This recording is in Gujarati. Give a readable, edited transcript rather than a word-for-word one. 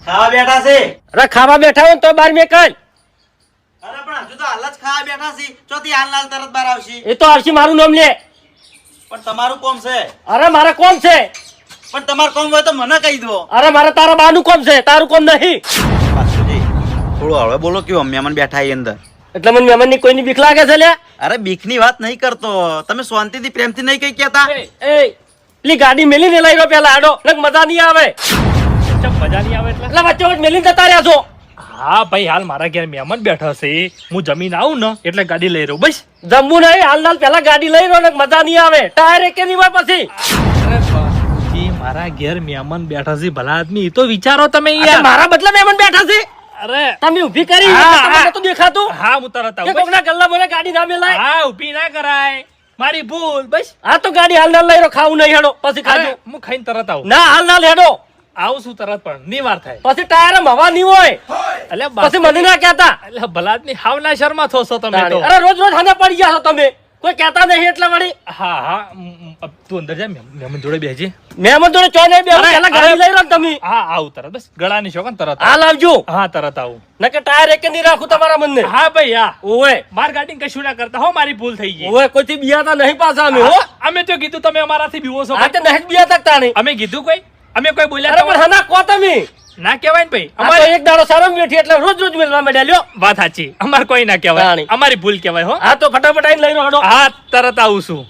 ખાવા બેઠા છે. અરે ખાવા બેઠા હોય તો બાર મેં કર. અરે પણ હજુ તો હાલ જ ખાવા બેઠા છે. ચોથી હાલ તરત બાર આવશે. એ તો આવશે મારું નામ લે. પણ તમારું કોમ છે. અરે મારે કોમ છે. પણ તમારું કોમ હોય તો મને કહી દો. અરે મારે તારા બાનું કોમ છે, તારું કોમ નહીં. બાસુજી થોડું હળવે બોલો કેવો મહેમાન બેઠા અહીં અંદર. એટલે મને મહેમાન ની કોઈની બીક લાગે છે લે. અરે બીકની વાત નહીં કરતો, તમે શાંતિથી પ્રેમથી નહીં કઈ કહેતા. એ પેલી ગાડી મેલીને લઈ રહ્યો પેલા આડો, નક મજા નહીં આવે. મજા નહીં આવે એટલે વચ્ચે વચ્ચે મેલીને જતા રહ્યા છો. હા ભાઈ, હાલ મારા ઘેર મહેમાન બેઠા છે, હું જમીન આવું ને એટલે ગાડી લઈ રહ્યો. બસ જમવું નહીં, હાલ પેલા ગાડી લઈ રહ્યો, નક મજા નહીં આવે. ટાયર એક નહીં હોય પછી. અરે બાપુજી, મારા ઘેર મહેમાન બેઠા છે, ભલા આદમી, એ તો વિચારો તમે યાર. મારા બદલે મહેમાન બેઠા છે. અરે તમે ઊભી કરી, તમને તો દેખાતું. હા, હું તરત આવું. કોકના ગલ્લા બોલે ગાડી ના મેલાય. હા, ઊભી ના કરાય, મારી ભૂલ. બસ આ તો ગાડી હાલ લઈ રહ્યો, ખાવું નહીં હેડો પછી ખાજો. હું ખાઈને તરત આવું. ના હાલ હેડો, આવું છું તરત, પણ ની વાર થાય. પછી ટાયર હવા નહીં હોય. એટલે પછી મને ના કહેતા. એટલે ભલા આદમી હાવના શર્મા થો તમે તો. અરે રોજ રોજ હાને પડી ગયા છો તમે, કોઈ કહેતા નહીં એટલે વળી. હા હા, તું અંદર જા, મહેમાન જોડે બેસજે. મહેમાન જોડે ચો નહીં બેહો, પેલા ગાડી લઈ રહ્યો ને તમે. હા, આવું તરત. બસ ગળાની શોખન તરત હાલ આવજો. હા, તરત આવું. નકે ટાયર એક નહીં રાખું તમારા મનને. હા ભાઈ, હા. ઓવે માર ગાડી કશું ના કરતા હો, મારી ભૂલ થઈ ગઈ. ઓવે કોઈથી બિયાતા નહીં પાછા અમે. હો અમે તો કીધું તમે અમારાથી બીવો છો. આ તો નહીં બિયાતા તાણી. અમે કીધું કોઈ, અમે કોઈ બોલ્યા અરે તો પણ હના કો તમે. ના કહેવાય ને ભાઈ. અમારે એક દાડો સારો બેઠી એટલે રોજ રોજ મેલવા માંડ્યા લ્યો. વાત સાચી, અમાર કોઈ ના કહેવાય, તાણી. અમારી ભૂલ કહેવાય હો. હા તો ફટાફટ આઈને લઈ રહ્યો. હા, તરત આવું છું.